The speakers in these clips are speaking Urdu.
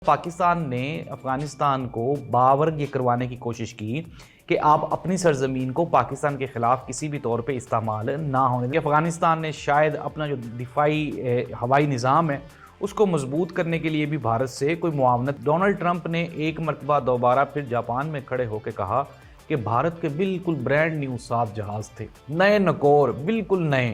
پاکستان نے افغانستان کو باور یہ کروانے کی کوشش کی کہ آپ اپنی سرزمین کو پاکستان کے خلاف کسی بھی طور پہ استعمال نہ ہونے دیں۔ افغانستان نے شاید اپنا جو دفاعی ہوائی نظام ہے اس کو مضبوط کرنے کے لیے بھی بھارت سے کوئی معاونت۔ ڈونلڈ ٹرمپ نے ایک مرتبہ دوبارہ پھر جاپان میں کھڑے ہو کے کہا کہ بھارت کے بالکل برانڈ نیو 7 جہاز تھے، نئے نکور، بالکل نئے۔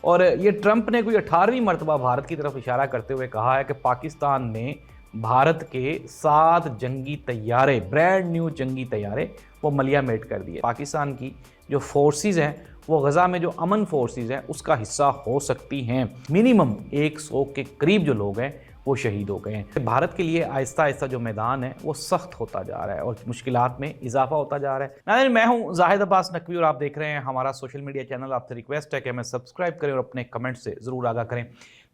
اور یہ ٹرمپ نے کوئی 18ویں مرتبہ بھارت کی طرف اشارہ کرتے ہوئے کہا ہے کہ پاکستان نے بھارت کے 7 جنگی طیارے، برانڈ نیو جنگی طیارے، وہ ملیہ میٹ کر دیے۔ پاکستان کی جو فورسز ہیں وہ غزہ میں جو امن فورسز ہیں اس کا حصہ ہو سکتی ہیں۔ منیمم 100 کے قریب جو لوگ ہیں وہ شہید ہو گئے ہیں۔ بھارت کے لیے آہستہ آہستہ جو میدان ہے وہ سخت ہوتا جا رہا ہے اور مشکلات میں اضافہ ہوتا جا رہا ہے۔ ناظرین، میں ہوں زاہد عباس نقوی اور آپ دیکھ رہے ہیں ہمارا سوشل میڈیا چینل۔ آپ سے ریکویسٹ ہے کہ ہمیں سبسکرائب کریں اور اپنے کمنٹ سے ضرور آگاہ کریں۔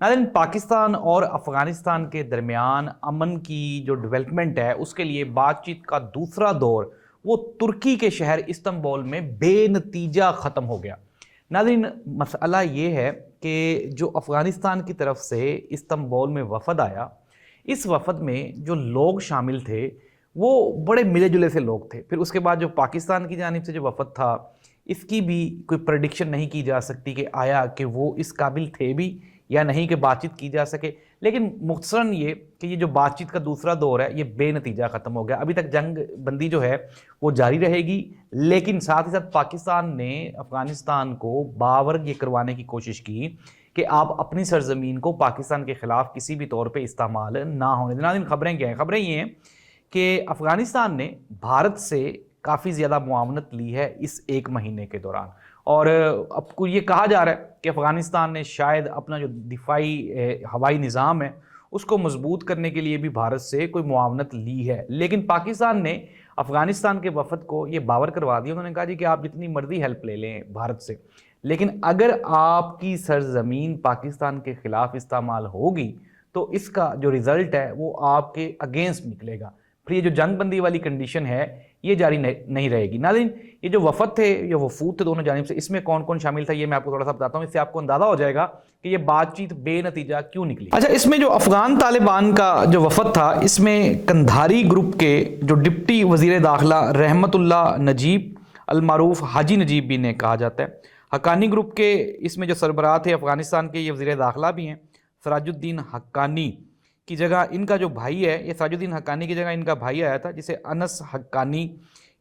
ناظرین، پاکستان اور افغانستان کے درمیان امن کی جو ڈیولپمنٹ ہے اس کے لیے بات چیت کا دوسرا دور وہ ترکی کے شہر استنبول میں بے نتیجہ ختم ہو گیا۔ ناظرین، مسئلہ یہ ہے کہ جو افغانستان کی طرف سے استنبول میں وفد آیا، اس وفد میں جو لوگ شامل تھے وہ بڑے ملے جلے سے لوگ تھے۔ پھر اس کے بعد جو پاکستان کی جانب سے جو وفد تھا اس کی بھی کوئی پریڈکشن نہیں کی جا سکتی کہ آیا کہ وہ اس قابل تھے بھی یا نہیں کہ بات چیت کی جا سکے، لیکن مختصراً یہ کہ یہ جو بات چیت کا دوسرا دور ہے یہ بے نتیجہ ختم ہو گیا۔ ابھی تک جنگ بندی جو ہے وہ جاری رہے گی، لیکن ساتھ ہی ساتھ پاکستان نے افغانستان کو باور یہ کروانے کی کوشش کی کہ آپ اپنی سرزمین کو پاکستان کے خلاف کسی بھی طور پہ استعمال نہ ہونے دیں۔ ناظرین، خبریں کیا ہیں؟ خبریں یہ ہیں کہ افغانستان نے بھارت سے کافی زیادہ معاونت لی ہے اس ایک مہینے کے دوران، اور اب کو یہ کہا جا رہا ہے کہ افغانستان نے شاید اپنا جو دفاعی ہوائی نظام ہے اس کو مضبوط کرنے کے لیے بھی بھارت سے کوئی معاونت لی ہے۔ لیکن پاکستان نے افغانستان کے وفد کو یہ باور کروا دیا، انہوں نے کہا جی کہ آپ جتنی مرضی ہیلپ لے لیں بھارت سے، لیکن اگر آپ کی سرزمین پاکستان کے خلاف استعمال ہوگی تو اس کا جو رزلٹ ہے وہ آپ کے اگینسٹ نکلے گا، پھر یہ جو جنگ بندی والی کنڈیشن ہے یہ جاری نہیں رہے گی۔ ناظرین، یہ جو وفد تھے یا وفود تھے دونوں جانب سے، اس میں کون کون شامل تھا یہ میں آپ کو تھوڑا سا بتاتا ہوں، اس سے آپ کو اندازہ ہو جائے گا کہ یہ بات چیت بے نتیجہ کیوں نکلی۔ اچھا، اس میں جو افغان طالبان کا جو وفد تھا اس میں کندھاری گروپ کے جو ڈپٹی وزیر داخلہ رحمت اللہ نجیب، المعروف حاجی نجیب بھی نے کہا جاتا ہے۔ حقانی گروپ کے اس میں جو سربراہ تھے افغانستان کے، یہ وزیر داخلہ بھی ہیں، سراج الدین حقانی کی جگہ ان کا جو بھائی ہے، یہ سراج الدین حقانی کی جگہ ان کا بھائی آیا تھا جسے انس حقانی،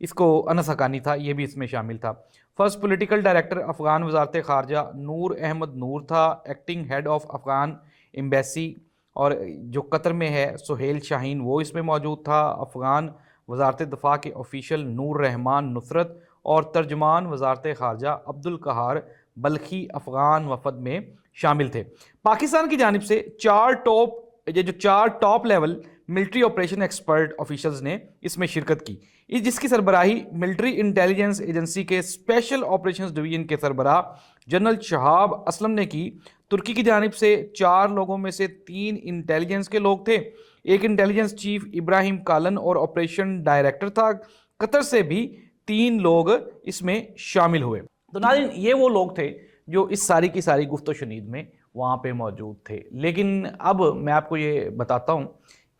اس کو انس حقانی تھا، یہ بھی اس میں شامل تھا۔ فرسٹ پولیٹیکل ڈائریکٹر افغان وزارت خارجہ نور احمد نور تھا، acting head of Afghan embassy اور جو قطر میں ہے سہیل شاہین وہ اس میں موجود تھا۔ افغان وزارت دفاع کے آفیشل نور رحمان نصرت اور ترجمان وزارت خارجہ عبدالقہار بلخی افغان وفد میں شامل تھے۔ پاکستان کی جانب سے چار top level military operation expert officials نے اس میں شرکت کی، جس کی سربراہی ملٹری انٹیلیجنس ایجنسی کے اسپیشل آپریشنز ڈویژن کے سربراہ جنرل شہاب اسلم نے کی۔ ترکی کی جانب سے 4 لوگوں میں سے 3 انٹیلیجنس کے لوگ تھے، ایک انٹیلیجنس چیف ابراہیم کالن اور آپریشن ڈائریکٹر تھا۔ قطر سے بھی 3 لوگ اس میں شامل ہوئے۔ تو ناظرین، یہ وہ لوگ تھے جو اس ساری کی ساری گفت و شنید میں وہاں پہ موجود تھے۔ لیکن اب میں آپ کو یہ بتاتا ہوں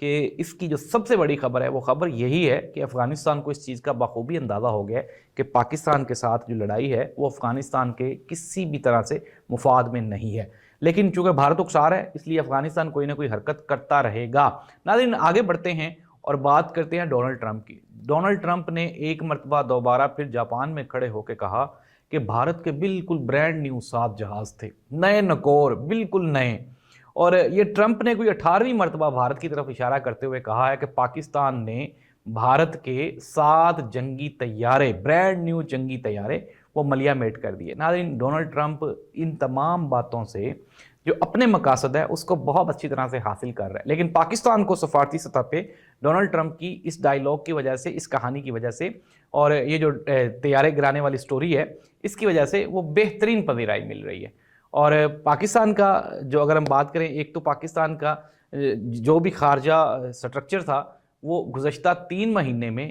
کہ اس کی جو سب سے بڑی خبر ہے وہ خبر یہی ہے کہ افغانستان کو اس چیز کا بخوبی اندازہ ہو گیا ہے کہ پاکستان کے ساتھ جو لڑائی ہے وہ افغانستان کے کسی بھی طرح سے مفاد میں نہیں ہے، لیکن چونکہ بھارت اکسار ہے اس لیے افغانستان کوئی نہ کوئی حرکت کرتا رہے گا۔ ناظرین، آگے بڑھتے ہیں اور بات کرتے ہیں ڈونلڈ ٹرمپ کی۔ ڈونلڈ ٹرمپ نے ایک مرتبہ دوبارہ پھر جاپان میں کھڑے ہو کے کہا کہ بھارت کے بالکل برانڈ نیو 7 جہاز تھے، نئے نکور، بالکل نئے۔ اور یہ ٹرمپ نے کوئی 18ویں مرتبہ بھارت کی طرف اشارہ کرتے ہوئے کہا ہے کہ پاکستان نے بھارت کے 7 جنگی طیارے، برانڈ نیو جنگی طیارے، وہ ملیہ میٹ کر دیے۔ ناظرین، ڈونلڈ ٹرمپ ان تمام باتوں سے جو اپنے مقاصد ہے اس کو بہت اچھی طرح سے حاصل کر رہا ہے، لیکن پاکستان کو سفارتی سطح پہ ڈونلڈ ٹرمپ کی اس ڈائیلاگ کی وجہ سے، اس کہانی کی وجہ سے اور یہ جو طیارے گرانے والی سٹوری ہے اس کی وجہ سے وہ بہترین پذیرائی مل رہی ہے۔ اور پاکستان کا جو اگر ہم بات کریں، ایک تو پاکستان کا جو بھی خارجہ سٹرکچر تھا وہ گزشتہ 3 مہینے میں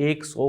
100